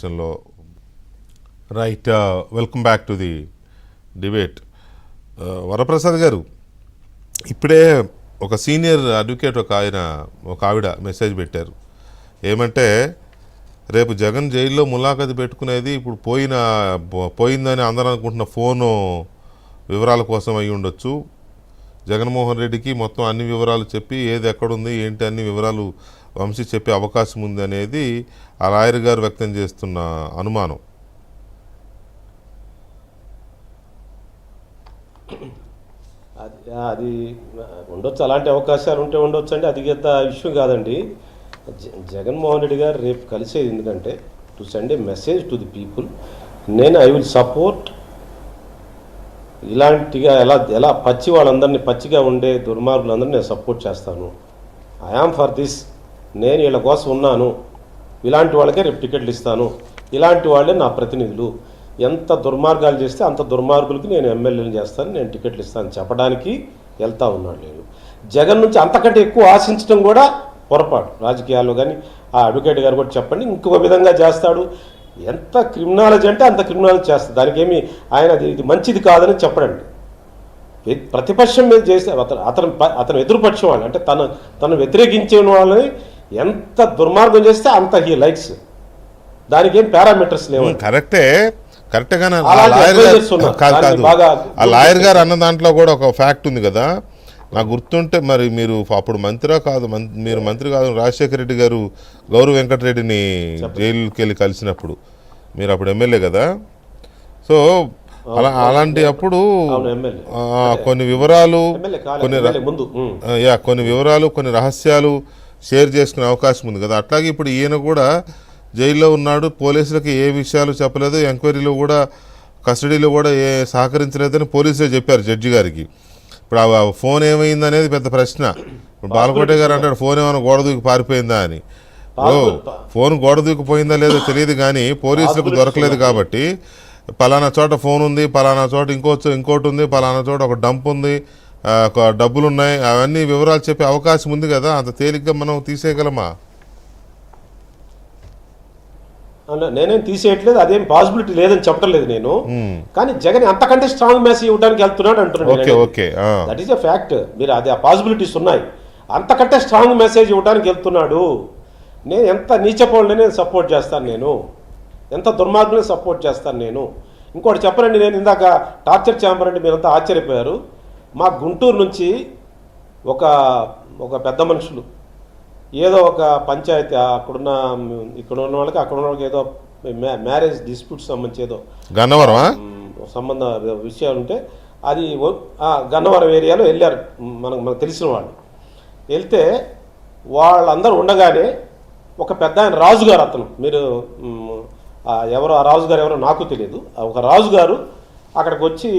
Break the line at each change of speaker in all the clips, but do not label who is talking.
సెషన్లో. Right, welcome back to the debate. Varaprasad గారు, ఇప్పుడే ఒక సీనియర్ అడ్వకేట్ ఒక ఆవిడ మెసేజ్ పెట్టారు. ఏమంటే రేపు జగన్ జైల్లో ములాఖతు పెట్టుకునేది ఇప్పుడు పోయిందని అందరూ అనుకుంటున్న ఫోను వివరాల కోసం అయి ఉండొచ్చు. జగన్మోహన్ రెడ్డికి మొత్తం అన్ని వివరాలు చెప్పి ఏది ఎక్కడుంది ఏంటి అన్ని వివరాలు వంశీ చెప్పే అవకాశం ఉంది అనేది ఆ లాయర్ గారు వ్యక్తం చేస్తున్న అనుమానం.
అది ఉండొచ్చు, అలాంటి అవకాశాలు ఉంటే ఉండొచ్చు అండి. అది పెద్ద ఇష్యూ కాదండి. జగన్మోహన్ రెడ్డి గారు రేపు కలిసేది ఎందుకంటే to send a message to the people. I will support ఇలాంటిగా ఎలా వాళ్ళందరినీ పచ్చిగా ఉండే దుర్మార్గులందరినీ నేను సపోర్ట్ చేస్తాను. ఐఆమ్ ఫర్ దిస్, నేను వీళ్ళ కోసం ఉన్నాను, ఇలాంటి వాళ్ళకే రేపు టికెట్లు ఇస్తాను, ఇలాంటి వాళ్ళే నా ప్రతినిధులు, ఎంత దుర్మార్గాలు చేస్తే అంత దుర్మార్గులకి నేను ఎమ్మెల్యేలు చేస్తాను, నేను టికెట్లు ఇస్తాను చెప్పడానికి వెళ్తా ఉన్నాడు. నేను జగన్ నుంచి అంతకంటే ఎక్కువ ఆశించడం కూడా పొరపాటు రాజకీయాల్లో. కానీ ఆ అడ్వకేట్ గారు కూడా చెప్పండి, ఇంకొక విధంగా చేస్తాడు. ఎంత క్రిమినాలజీ అంటే అంత క్రిమినాలజీ చేస్తాడు. దానికి ఏమి ఆయన ఇది మంచిది కాదని చెప్పడండి. ప్రతిపక్షం మీద చేస్తే అతను ఎదురుపక్షం వాళ్ళు అంటే తను వ్యతిరేకించే వాళ్ళని ఎంత దుర్మార్గం చేస్తే అంత హీ లైక్స్. దానికి ఏం పారామీటర్స్ లేవు.
కరెక్ట్గానే ఆ లాయర్ గారు అన్న దాంట్లో కూడా ఒక ఫ్యాక్ట్ ఉంది కదా, నాకు గుర్తుంటే. మరి మీరు అప్పుడు మీరు మంత్రి కాదు, రాజశేఖర రెడ్డి గారు గౌరవ్ వెంకటరెడ్డిని జైలుకి వెళ్ళి కలిసినప్పుడు మీరు అప్పుడు ఎమ్మెల్యే కదా. సో అలాంటి అప్పుడు కొన్ని వివరాలు కొన్ని రహస్యాలు షేర్ చేసుకునే అవకాశం ఉంది కదా. అట్లాగే ఇప్పుడు ఈయన కూడా జైల్లో ఉన్నాడు, పోలీసులకి ఏ విషయాలు చెప్పలేదు, ఎంక్వైరీలో కూడా కస్టడీలో కూడా సహకరించలేదని పోలీసులే చెప్పారు జడ్జి గారికి. ఇప్పుడు ఆ ఫోన్ ఏమైంది అనేది పెద్ద ప్రశ్న. ఇప్పుడు బాలకోటే గారు అంటాడు ఫోన్ ఏమైనా గోడ దూకి పారిపోయిందా అని. ఫోన్ గోడ దూకిపోయిందా లేదో తెలియదు, కానీ పోలీసులకు దొరకలేదు కాబట్టి పలానా చోట ఫోన్ ఉంది, పలానా చోట ఇంకోటి ఉంది, పలానా చోట ఒక డంప్ ఉంది, డబ్బులు ఉన్నాయి, అవన్నీ వివరాలు చెప్పే అవకాశం ఉంది కదా. అంత తేలిగ్గా మనం తీసేయగలమా?
నేనేం తీసేయట్లేదు, అదేం పాసిబిలిటీ లేదని చెప్పడం లేదు నేను. కానీ జగన్ అంతకంటే స్ట్రాంగ్ మెసేజ్ ఇవ్వడానికి వెళ్తున్నాడు అంటున్నాడు. That is a fact. మీరు అది ఆ పాసిబిలిటీస్ ఉన్నాయి. అంతకంటే స్ట్రాంగ్ మెసేజ్ ఇవ్వడానికి వెళ్తున్నాడు. నేను ఎంత నీచపోళ్ళని నేను సపోర్ట్ చేస్తాను, నేను ఎంత దుర్మార్గుని సపోర్ట్ చేస్తాను నేను. ఇంకోటి చెప్పనండి, నేను ఇందాక టార్చర్ ఛాంబర్ అంటే మీరంతా ఆశ్చర్యపోయారు. మా గుంటూరు నుంచి ఒక పెద్ద మనుషులు ఏదో ఒక పంచాయతీ ఇక్కడ ఉన్న వాళ్ళకి అక్కడ ఉన్న వాళ్ళకి ఏదో మ్యారేజ్ డిస్ప్యూట్స్ సంబంధించి ఏదో సంబంధ విషయాలు ఉంటే అది గన్నవరం ఏరియాలో వెళ్ళారు మనకు తెలిసిన వాళ్ళు. వెళ్తే వాళ్ళందరూ ఉండగానే ఒక పెద్ద ఆయన రాజుగారు, అతను మీరు ఎవరో ఆ రాజుగారు ఎవరో నాకు తెలియదు, ఒక రాజుగారు అక్కడికి వచ్చి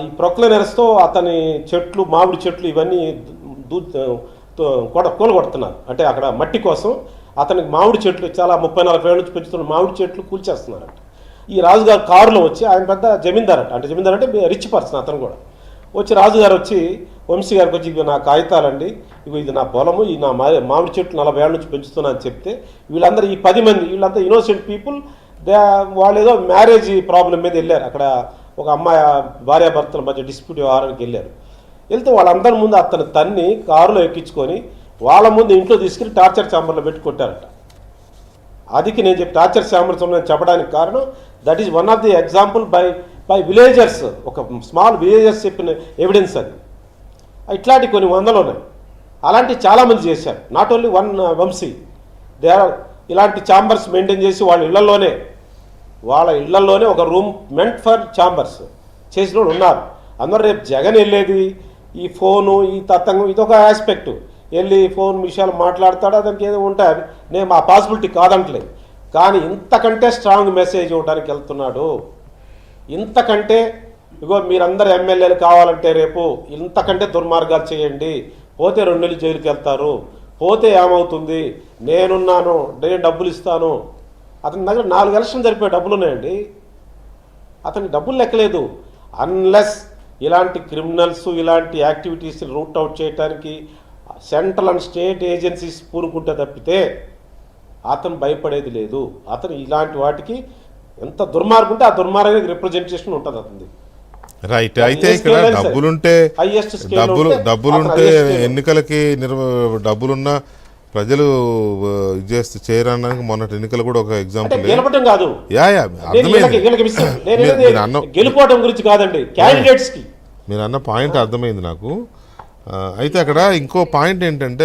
ఈ ప్రొక్లైనర్స్తో అతని చెట్లు మామిడి చెట్లు ఇవన్నీ కూలగొడుతున్నారు. అంటే అక్కడ మట్టి కోసం అతనికి మామిడి చెట్లు చాలా 30-40 ఏళ్ళ నుంచి పెంచుతున్న మామిడి చెట్లు కూల్చేస్తున్నారట. ఈ రాజుగారు కారులో వచ్చి, ఆయన పెద్ద జమీందార్ అంటే జమీందార్ అంటే రిచ్ పర్సన్ అతను కూడా వచ్చి, రాజుగారు వచ్చి వంశీ గారికి వచ్చి ఇవి నా కాగితాలండి, ఇది నా పొలము, ఈ నా మామిడి చెట్లు 40 ఏళ్ళ నుంచి పెంచుతున్నా అని చెప్తే వీళ్ళందరూ ఈ 10 మంది వీళ్ళంతా ఇన్నోసెంట్ పీపుల్, వాళ్ళు ఏదో మ్యారేజ్ ప్రాబ్లం మీద వెళ్ళారు. అక్కడ ఒక అమ్మాయి భార్యాభర్తల మధ్య డిస్ప్యూట్ వ్యవహారానికి వెళ్ళారు. వెళ్తే వాళ్ళందరి ముందు అతను తన్ని కారులో ఎక్కించుకొని వాళ్ళ ముందు ఇంట్లో తీసుకుని టార్చర్ ఛాంబర్లో పెట్టి కొట్టారట. అదికి నేను చెప్పి టార్చర్ ఛాంబర్స్ ఉన్నాయని చెప్పడానికి కారణం that is one of the example by villagers, ఒక స్మాల్ విలేజర్స్ చెప్పిన ఎవిడెన్స్ అది. ఇట్లాంటి కొన్ని వందలు ఉన్నాయి. అలాంటివి చాలామంది చేశారు, not only one Vamshi. They are ఇలాంటి ఛాంబర్స్ మెయింటైన్ చేసి వాళ్ళ ఇళ్లలోనే ఒక రూమ్ మెంట్ ఫర్ ఛాంబర్స్ చేసిన వాళ్ళు ఉన్నారు. అందరూ రేపు జగన్ వెళ్ళేది ఈ ఫోను ఈ తతంగం ఇదొక ఆస్పెక్టు, వెళ్ళి ఫోన్ విషయాలు మాట్లాడతాడు, దానికి ఏదో ఉంటాయి. నేను ఆ పాసిబిలిటీ కాదంటలేదు, కానీ ఇంతకంటే స్ట్రాంగ్ మెసేజ్ ఇవ్వడానికి వెళ్తున్నాడు. ఇంతకంటే ఇగో మీరందరూ ఎమ్మెల్యేలు కావాలంటే రేపు ఇంతకంటే దుర్మార్గాలు చేయండి, పోతే 2 నెలలు జైలుకి వెళ్తారు, పోతే ఏమవుతుంది, నేనున్నాను, నేను డబ్బులు ఇస్తాను. అతని దగ్గర 4 ఎలక్షన్ జరిపే డబ్బులు ఉన్నాయండి, అతనికి డబ్బులు లెక్కలేదు. అన్లెస్ ఇలాంటి క్రిమినల్స్ ఇలాంటి యాక్టివిటీస్ రూట్ అవుట్ చేయడానికి సెంట్రల్ అండ్ స్టేట్ ఏజెన్సీస్ పూనుకుంటే తప్పితే అతను భయపడేది లేదు. అతను ఇలాంటి వాటికి ఎంత దుర్మార్గం ఉంటే ఆ దుర్మార్గానికి రిప్రజెంటేషన్ ఉంటుంది అతనిది.
రైట్. అయితే ఇక్కడ డబ్బులుంటే డబ్బులుంటే ఎన్నికలకి డబ్బులున్నా ప్రజలు ఇది చేస్తే చేయరనడానికి మొన్నటి ఎన్నికలు కూడా ఒక ఎగ్జాంపుల్.
గెలపడం కాదు, గెలుపోవడం గురించి కాదండి, క్యాండిడేట్స్ కి.
మీరు అన్న పాయింట్ అర్థమైంది నాకు. అయితే అక్కడ ఇంకో పాయింట్ ఏంటంటే